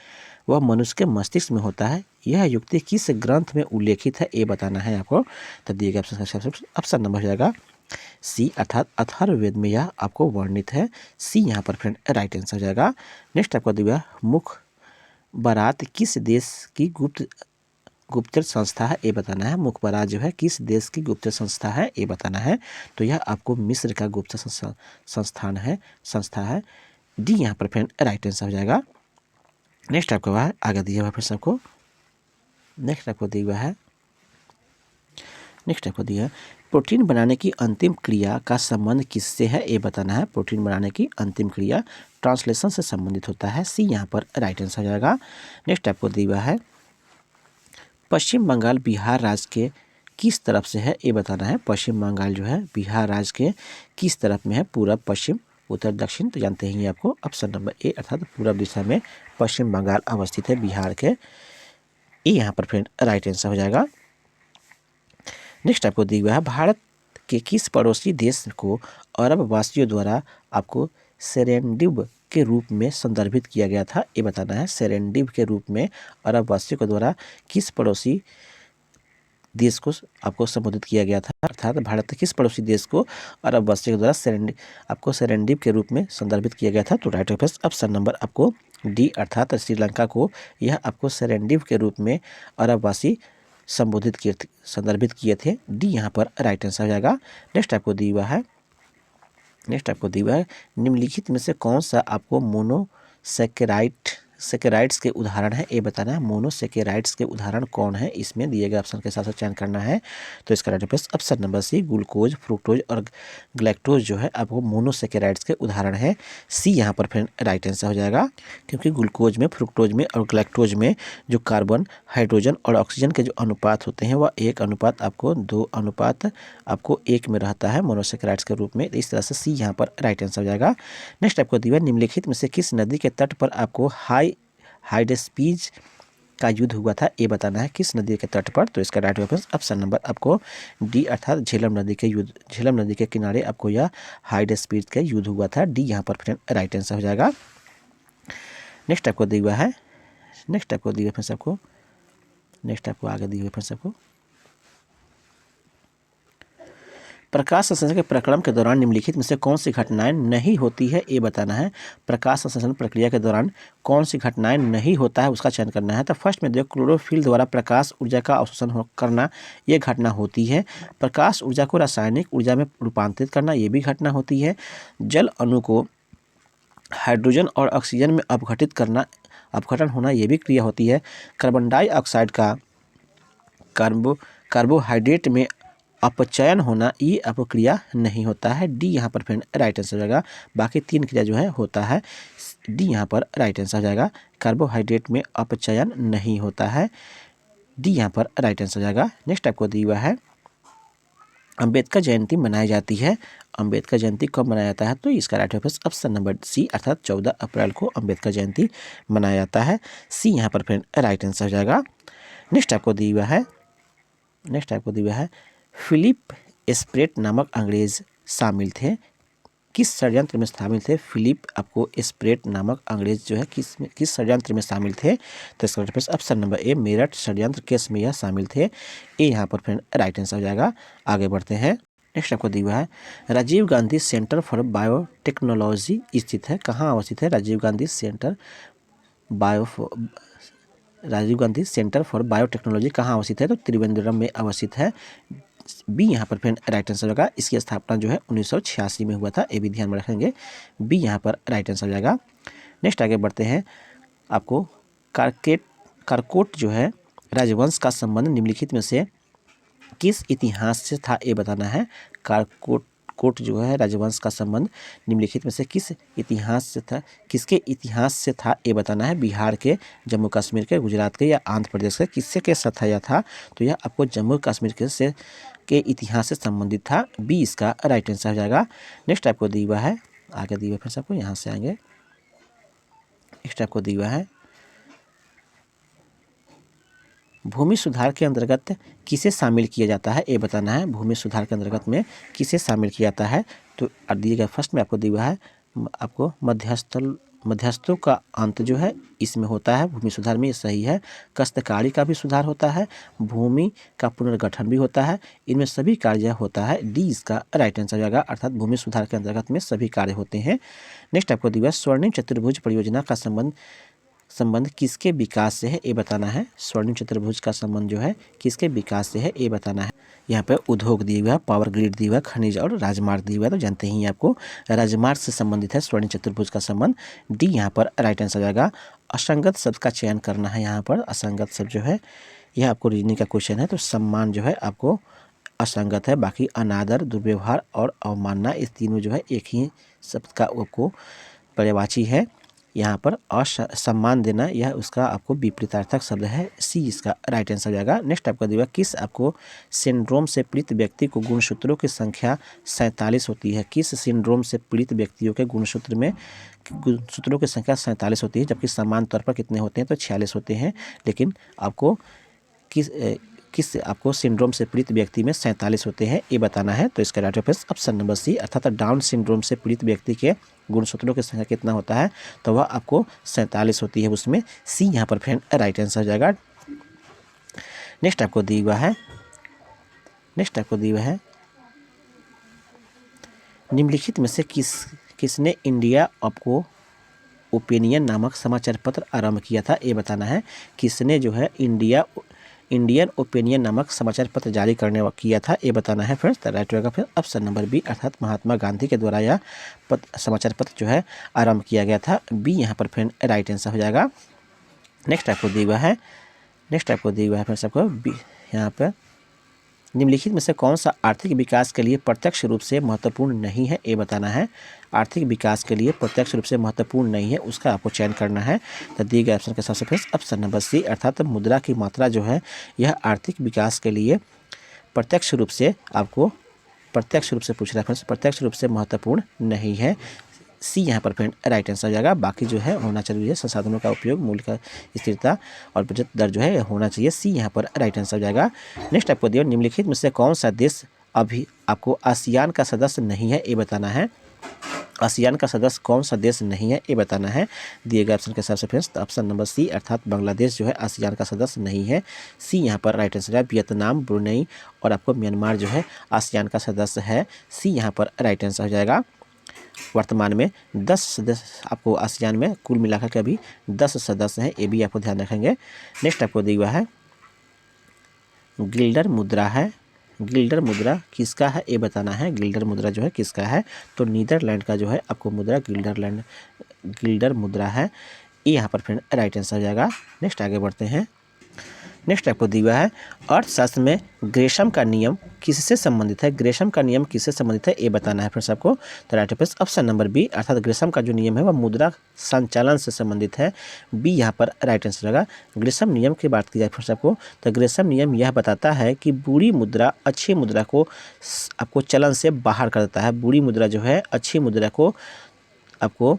वह मनुष्य के मस्तिष्क में होता है, यह युक्ति किस ग्रंथ में उल्लेखित है, ये बताना है आपको। तो दिए गए ऑप्शन नंबर हो जाएगा सी, अर्थात अथर्ववेद में यह आपको वर्णित है, सी यहाँ पर फ्रेंड राइट आंसर हो जाएगा। नेक्स्ट आपको दिया मुख बारात किस देश की गुप्तचर संस्था है, ये बताना है। मुखबरात जो है किस देश की गुप्तचर संस्था है, ये बताना है। तो यह आपको मिस्र का गुप्तचर संस्था है, डी यहाँ पर फ्रेंड राइट आंसर हो जाएगा। नेक्स्ट आपको वह आगे दिया हुआ फिर सबको। नेक्स्ट आपको दिया है प्रोटीन बनाने की अंतिम क्रिया का संबंध किससे है, ये बताना है। प्रोटीन बनाने की अंतिम क्रिया ट्रांसलेशन से संबंधित होता है, सी यहाँ पर राइट आंसर हो जाएगा। नेक्स्ट आपको दिया है पश्चिम बंगाल बिहार राज्य के किस तरफ से है, ये बताना है। पश्चिम बंगाल जो है बिहार राज्य के किस तरफ में है, पूरब, पश्चिम, उत्तर, दक्षिण, तो जानते ही आपको ऑप्शन नंबर ए, अर्थात पूरब दिशा में पश्चिम बंगाल अवस्थित है बिहार के, ये यहाँ पर फ्रेंड राइट आंसर हो जाएगा। नेक्स्ट आपको दिया हुआ है भारत के किस पड़ोसी देश को अरब वासियों द्वारा आपको सेरेंडिव के रूप में संदर्भित किया गया था, ये बताना है। सेरेंडिव के रूप में अरब वासियों के द्वारा किस पड़ोसी देश को आपको संबोधित किया गया था, अर्थात भारत के किस पड़ोसी देश को अरब वासियों के द्वारा आपको सेरेंडिव के रूप में संदर्भित किया गया था। तो राइट ऑप्शन नंबर आपको डी अर्थात श्रीलंका को यह आपको सेरेंडिव के रूप में अरबवासी संदर्भित किए थे। डी यहाँ पर राइट आंसर हो जाएगा। नेक्स्ट आपको दिया है निम्नलिखित में से कौन सा आपको मोनोसेकेराइड्स के उदाहरण है, ये बताना है। मोनोसेकेराइड्स के उदाहरण कौन है, इसमें दिए गए ऑप्शन के साथ चयन करना है। तो इसका right option number C glucose, fructose और ग्लैक्टोज जो है आपको मोनोसेकेराइड्स के उदाहरण है। सी यहाँ पर फिर राइट आंसर हो जाएगा, क्योंकि ग्लूकोज में, फ्रुक्टोज में और ग्लैक्टोज में जो कार्बन, हाइड्रोजन और ऑक्सीजन के जो अनुपात होते हैं वह 1:2:1 में रहता है मोनोसेकेराइड्स के रूप में। इस तरह से सी यहाँ पर राइट आंसर हो जाएगा। नेक्स्ट आपको दिया निम्नलिखित में से किस नदी के तट पर आपको हाइडेस्पीज का युद्ध हुआ था, ये बताना है। किस नदी के तट पर, तो इसका राइट ऑप्शन नंबर आपको डी अर्थात झेलम नदी के किनारे आपको यह हाइडेस्पीज का युद्ध हुआ था। डी यहाँ पर फिर राइट आंसर हो जाएगा। नेक्स्ट आपको आगे दी हुई फिर सबको प्रकाश संश्लेषण के प्रक्रम के दौरान निम्नलिखित में से कौन सी घटनाएं नहीं होती है, ये बताना है। प्रकाश संश्लेषण प्रक्रिया के दौरान कौन सी घटनाएं नहीं होता है, उसका चयन करना है। तो फर्स्ट में देखो, क्लोरोफिल द्वारा प्रकाश ऊर्जा का अवशोषण करना, ये घटना होती है। प्रकाश ऊर्जा को रासायनिक ऊर्जा में रूपांतरित करना, ये भी घटना होती है। जल अणु को हाइड्रोजन और ऑक्सीजन में अपघटन होना, ये भी क्रिया होती है। कार्बन डाइऑक्साइड का कार्बोहाइड्रेट में अपचयन होना, ये आपको क्रिया नहीं होता है। डी यहाँ पर फिर राइट आंसर हो जाएगा। बाकी 3 क्रिया जो है होता है। डी यहाँ पर राइट आंसर हो जाएगा। कार्बोहाइड्रेट में अपचयन नहीं होता है। डी यहाँ पर राइट आंसर हो जाएगा। नेक्स्ट आपको दिया है अंबेडकर जयंती मनाई जाती है। अंबेडकर जयंती कब मनाया जाता है, तो इसका राइट ऑप्शन नंबर सी अर्थात 14 अप्रैल को अंबेडकर जयंती मनाया जाता है। सी यहाँ पर फिर राइट आंसर हो जाएगा। नेक्स्ट आपको दिया है फिलिप स्प्रेट नामक अंग्रेज शामिल थे, किस षड्यंत्र में शामिल थे। फिलिप आपको स्प्रेट नामक अंग्रेज जो है किस षड्यंत्र में शामिल थे, तो इसका ऑप्शन नंबर ए मेरठ षड्यंत्र केस में यह शामिल थे। ए यहाँ पर फिर राइट आंसर हो जाएगा। आगे बढ़ते हैं। नेक्स्ट आपको दिया है Rajiv Gandhi centre for biotechnology स्थित है, कहाँ अवस्थित है। Rajiv Gandhi centre for biotechnology कहाँ अवस्थित है, तो त्रिवेंद्रम में अवस्थित है। बी यहाँ पर फिर राइट आंसर होगा। इसकी स्थापना जो है 1986 में हुआ था, ये भी ध्यान में रखेंगे। बी यहाँ पर राइट आंसर हो जाएगा। नेक्स्ट आगे बढ़ते हैं। आपको कारकोट जो है राजवंश का संबंध निम्नलिखित में से किस इतिहास से था, ये बताना है। कारकोट जो है राजवंश का संबंध निम्नलिखित में से किसके इतिहास से था, ये बताना है। बिहार के, जम्मू कश्मीर के, गुजरात के या आंध्र प्रदेश के, किससे के साथ यह था, तो यह आपको जम्मू कश्मीर के इतिहास से संबंधित था। बी इसका राइट आंसर हो जाएगा। नेक्स्ट आपको दिया है आगे दिया फिर सबको यहाँ से आएंगे। नेक्स्ट आपको दिया है भूमि सुधार के अंतर्गत किसे शामिल किया जाता है, ये बताना है। भूमि सुधार के अंतर्गत में किसे शामिल किया जाता है, तो दिए गए फर्स्ट में आपको दिया है आपको मध्यस्थों का अंत जो है इसमें होता है। भूमि सुधार में ये सही है। काश्तकारी का भी सुधार होता है, भूमि का पुनर्गठन भी होता है, इनमें सभी कार्य होता है। डी इसका राइट आंसर जाएगा, अर्थात भूमि सुधार के अंतर्गत में सभी कार्य होते हैं। नेक्स्ट आपको दिया स्वर्णिम चतुर्भुज परियोजना का संबंध किसके विकास से है, ये बताना है। स्वर्णिम चतुर्भुज का संबंध जो है किसके विकास से है, ये बताना है। यहाँ पे उद्योग दिए हुआ है, पावर ग्रिड दिया हुआ है, खनिज और राजमार्ग दिया हुआ है, तो जानते ही आपको राजमार्ग से संबंधित है स्वर्णिम चतुर्भुज का संबंध। डी यहाँ पर राइट आंसर जाएगा। असंगत शब्द का चयन करना है। यहाँ पर असंगत शब्द जो है यह आपको रीजनिंग का क्वेश्चन है, तो सम्मान जो है आपको असंगत है। बाकी अनादर, दुर्व्यवहार और अवमानना, इस तीनों जो है एक ही शब्द का आपको पर्यायवाची है। यहाँ पर असम्मान देना यह उसका आपको विपरीतार्थक शब्द है। सी इसका राइट आंसर हो जाएगा। नेक्स्ट आपका दिया किस आपको सिंड्रोम से पीड़ित व्यक्ति को गुणसूत्रों की संख्या 47 होती है। किस सिंड्रोम से पीड़ित व्यक्तियों के गुणसूत्रों की संख्या 47 होती है, जबकि समान तौर पर कितने होते हैं, तो 46 होते हैं। लेकिन आपको किस आपको सिंड्रोम से पीड़ित व्यक्ति में 47 होते हैं, ये बताना है। तो इसका right option option number C, अर्थात डाउन सिंड्रोम से पीड़ित व्यक्ति के गुणसूत्रों की संख्या कितना होता है, तो वह आपको 47 होती है, उसमें सी यहाँ पर फ्रेंड राइट आंसर हो जाएगा। नेक्स्ट आपको दी हुआ है निम्नलिखित में से किसने इंडिया आपको ओपिनियन नामक समाचार पत्र आरंभ किया था, ये बताना है। किसने जो है इंडियन ओपिनियन नामक समाचार पत्र जारी किया था, ये बताना है फ्रेंड्स। राइट होगा फिर ऑप्शन नंबर बी, अर्थात महात्मा गांधी के द्वारा यह समाचार पत्र जो है आरंभ किया गया था, बी यहाँ पर फ्रेंड राइट आंसर हो जाएगा। नेक्स्ट आपको दिया हुआ है फ्रेंड्स आपको यहाँ पर निम्नलिखित में से कौन सा आर्थिक विकास के लिए प्रत्यक्ष रूप से महत्वपूर्ण नहीं है, ये बताना है। आर्थिक विकास के लिए प्रत्यक्ष रूप से महत्वपूर्ण नहीं है, उसका आपको चयन करना है। तो दिए गए ऑप्शन के हिसाब से फिर ऑप्शन नंबर सी, अर्थात मुद्रा की मात्रा जो है यह आर्थिक विकास के लिए प्रत्यक्ष रूप से पूछ रहा है फ्रेंड्स, प्रत्यक्ष रूप से महत्वपूर्ण नहीं है, सी यहाँ पर फ्रेंड राइट आंसर हो जाएगा। बाकी जो है होना चाहिए संसाधनों का उपयोग, मूल्य का स्थिरता और बचत दर जो है होना चाहिए, सी यहाँ पर राइट आंसर हो जाएगा। नेक्स्ट आपको दिया निम्नलिखित में से कौन सा देश अभी आपको आसियान का सदस्य नहीं है, ये बताना है। आसियान का सदस्य कौन सा देश नहीं है, ये बताना है। दिए गए ऑप्शन के हिसाब से फ्रेंड्स ऑप्शन नंबर सी, अर्थात बांग्लादेश जो है आसियान का सदस्य नहीं है, सी यहाँ पर राइट आंसर है। वियतनाम, ब्रुनेई और आपको म्यांमार जो है आसियान का सदस्य है, सी यहाँ पर राइट आंसर हो जाएगा। वर्तमान में 10 सदस्य आपको आसियान में कुल मिलाकर के अभी 10 सदस्य हैं, ये भी आपको ध्यान रखेंगे। नेक्स्ट आपको दिया हुआ है गिल्डर मुद्रा किसका है, ये बताना है। गिल्डर मुद्रा जो है किसका है, तो नीदरलैंड का जो है आपको मुद्रा गिल्डर मुद्रा है, ये यहाँ पर फ्रेंड राइट आंसर हो जाएगा। नेक्स्ट आगे बढ़ते हैं। नेक्स्ट आपको दिया हुआ है अर्थशास्त्र में ग्रेशम का नियम किससे संबंधित है, ग्रेशम का नियम किससे संबंधित है, ये बताना है फ्रेंड्स आपको। तो राइट ऑप्शन नंबर बी, अर्थात ग्रेशम का जो नियम है वह मुद्रा संचालन से संबंधित है, बी यहाँ पर राइट आंसर होगा। ग्रेशम नियम की बात की जाए फ्रेंड्स आपको, तो ग्रेशम नियम यह बताता है कि बुरी मुद्रा अच्छी मुद्रा को आपको चलन से बाहर कर देता है। बुरी मुद्रा जो है अच्छी मुद्रा को आपको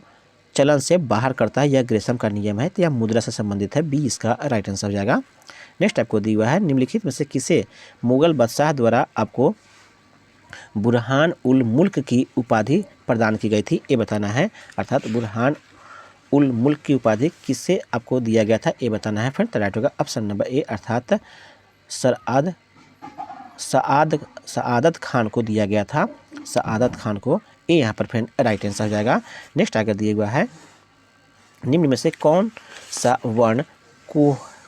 चलन से बाहर करता है, यह ग्रेशम का नियम है, तो यह मुद्रा से संबंधित है, बी इसका राइट आंसर हो जाएगा। नेक्स्ट आपको दिया हुआ है निम्नलिखित में से किसे मुगल बादशाह द्वारा आपको बुरहान उल मुल्क की उपाधि प्रदान की गई थी, ये बताना है। अर्थात बुरहान उल मुल्क की उपाधि किससे आपको दिया गया था, ये बताना है फ्रेंड। तो राइट होगा ऑप्शन नंबर ए, अर्थात सआदत खान को दिया गया था, सआदत खान को, ये यहाँ पर फ्रेंड राइट आंसर हो जाएगा। नेक्स्ट आगे दिया हुआ है निम्न में से कौन सा वर्ण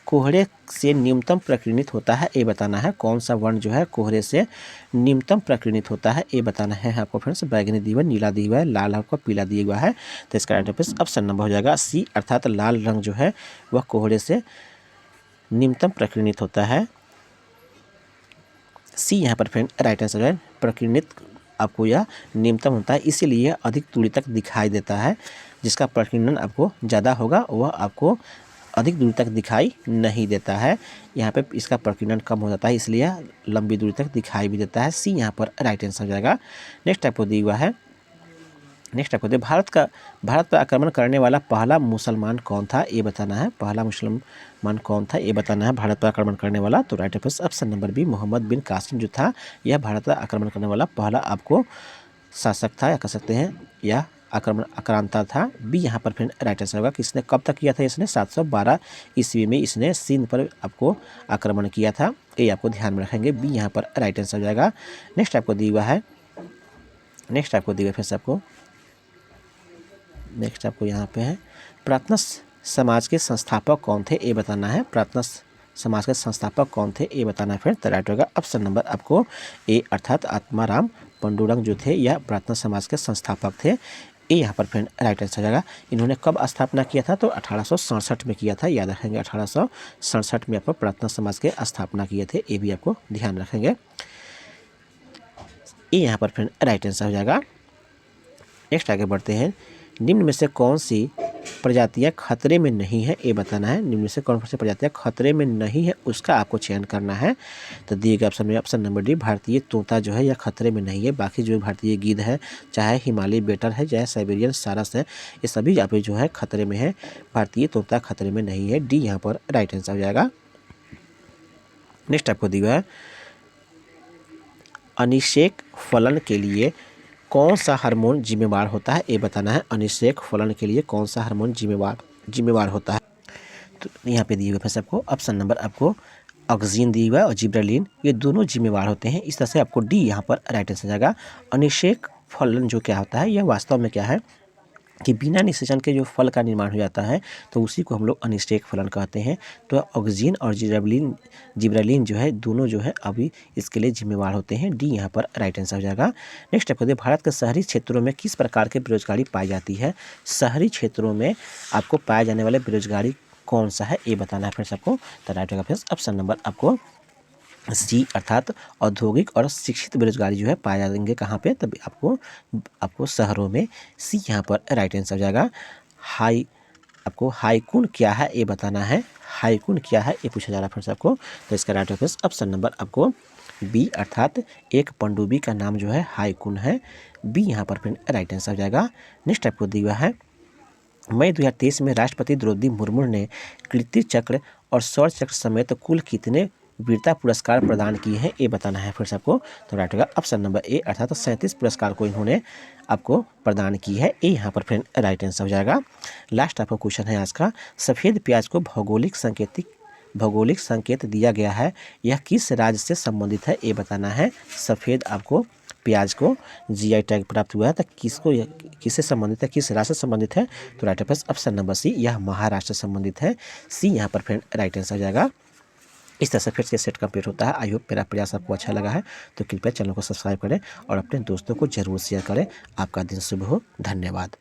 कोहरे से न्यूनतम प्रकीर्णित होता है, ये बताना है। कौन सा वर्ण जो है कोहरे से न्यूनतम प्रकीर्णित होता है, ये बताना है आपको फ्रेंड्स। बैगनी दिया हुआ, नीला दिया हुआ है, लाल आपको पीला दिया हुआ है, तो इसका राइट ऑप्शन नंबर हो जाएगा सी, अर्थात लाल रंग जो है वह कोहरे से न्यूनतम प्रकीर्णित होता है, सी यहाँ पर फ्रेंड राइट आंसर है। प्रकीर्णित आपको यह न्यूनतम होता है, इसीलिए अधिक दूरी तक दिखाई देता है। जिसका प्रकीर्णन आपको ज़्यादा होगा वह आपको अधिक दूरी तक दिखाई नहीं देता है। यहाँ पे इसका प्रकीर्णन कम हो जाता है, इसलिए लंबी दूरी तक दिखाई भी देता है, सी यहाँ पर राइट आंसर हो जाएगा। नेक्स्ट आपको दिया हुआ है भारत पर आक्रमण करने वाला पहला मुसलमान कौन था, ये बताना है। पहला मुसलमान कौन था, ये बताना है भारत पर आक्रमण करने वाला। तो right option number B, Muhammad bin Qasim जो था यह भारत पर आक्रमण करने वाला पहला आपको शासक था, या कह सकते हैं यह आक्रांता था, बी यहाँ पर फिर राइट आंसर होगा। किसने कब तक किया था, इसने 712 ईस्वी में इसने सिंध पर आपको आक्रमण किया था, ये आपको ध्यान में रखेंगे, बी यहाँ पर राइट आंसर हो जाएगा। नेक्स्ट आपको दिया हुआ है नेक्स्ट आपको यहाँ पे है प्रार्थना समाज के संस्थापक कौन थे, ये बताना है। प्रार्थना समाज के संस्थापक कौन थे, ये बताना है। फिर तो राइट होगा ऑप्शन नंबर आपको ए, अर्थात आत्माराम पंडुरंग जो थे यह प्रार्थना समाज के संस्थापक थे, ये यहाँ पर फ्रेंड राइट आंसर जाएगा। इन्होंने कब स्थापना किया था, तो 1867 में किया था, याद रखेंगे 1867 में आपको प्रार्थना समाज के स्थापना किए थे, ये भी आपको ध्यान रखेंगे, ये यहाँ पर फ्रेंड राइट आंसर हो जाएगा। नेक्स्ट आगे बढ़ते हैं। निम्न में से कौन सी प्रजातियाँ खतरे में नहीं है, ये बताना है। निम्न में से कौन सी प्रजातियाँ खतरे में नहीं है उसका आपको चयन करना है। तो दिए गए ऑप्शन में ऑप्शन नंबर डी, भारतीय तोता जो है यह खतरे में नहीं है। बाकी जो भारतीय गिद्ध है, चाहे हिमालय बेटर है, चाहे साइबेरियन सारस है, ये सभी यहाँ पे जो है खतरे में है। भारतीय तोता खतरे में नहीं है, डी यहाँ पर राइट आंसर हो जाएगा। नेक्स्ट आपको दिया है अनिषेक फलन के लिए कौन सा हार्मोन जिम्मेवार होता है, ये बताना है। अनिषेक फलन के लिए कौन सा हार्मोन जिम्मेवार होता है। तो यहाँ पे दिए हुए फिर से आपको ऑप्शन नंबर आपको ऑक्सीन दिया हुआ है और जिब्रेलिन, ये दोनों जिम्मेवार होते हैं। इस तरह से आपको डी यहाँ पर राइट आंसर जाएगा। अनिषेक फलन जो क्या होता है, यह वास्तव में क्या है कि बिना निषेचन के जो फल का निर्माण हो जाता है तो उसी को हम लोग अनिषेक फलन कहते हैं। तो ऑक्सीन और जिब्रेलिन जो है दोनों जो है अभी इसके लिए जिम्मेवार होते हैं। डी यहाँ पर राइट आंसर हो जाएगा। नेक्स्ट आपको भारत के शहरी क्षेत्रों में किस प्रकार की बेरोजगारी पाई जाती है। शहरी क्षेत्रों में आपको पाए जाने वाले बेरोजगारी कौन सा है, ये बताना है फिर सबको। तो राइट होगा फिर ऑप्शन नंबर आपको सी, अर्थात औद्योगिक और शिक्षित बेरोजगारी जो है पाए जाएंगे कहाँ पे, तब आपको शहरों में। सी यहाँ पर राइट आंसर हो जाएगा। आपको हाईकून क्या है ये बताना है। हाईकून क्या है ये पूछा जा रहा है फ्रेंड्स आपको। तो इसका राइट ऑप्शन ऑप्शन नंबर आपको बी, अर्थात एक पनडुब्बी का नाम जो है हाईकून है। बी यहाँ पर फिर राइट आंसर हो जाएगा। नेक्स्ट आपको दिया है मई 2023 में राष्ट्रपति द्रौपदी मुर्मू ने कीर्ति चक्र और शौर्य चक्र समेत कुल कितने वीरता पुरस्कार प्रदान किए हैं, ये बताना है फिर से आपको। तो राइट होगा ऑप्शन नंबर ए, अर्थात 37 पुरस्कार को इन्होंने आपको प्रदान की है। ए यहाँ पर फिर राइट आंसर हो जाएगा। लास्ट आपका क्वेश्चन है आज का, सफ़ेद प्याज को भौगोलिक संकेत दिया गया है, यह किस राज्य से संबंधित है, ये बताना है। सफ़ेद आपको प्याज को जीआई टैग प्राप्त हुआ है, तो किससे संबंधित है, किस राज्य से संबंधित है। तो राइट ऑप्शन नंबर सी, यह महाराष्ट्र से संबंधित है। सी यहाँ पर फिर राइट आंसर हो जाएगा। इस तरह से फिर से सेट कंप्लीट होता है। आई होप मेरा प्रयास आपको अच्छा लगा है, तो कृपया चैनल को सब्सक्राइब करें और अपने दोस्तों को जरूर शेयर करें। आपका दिन शुभ हो। धन्यवाद।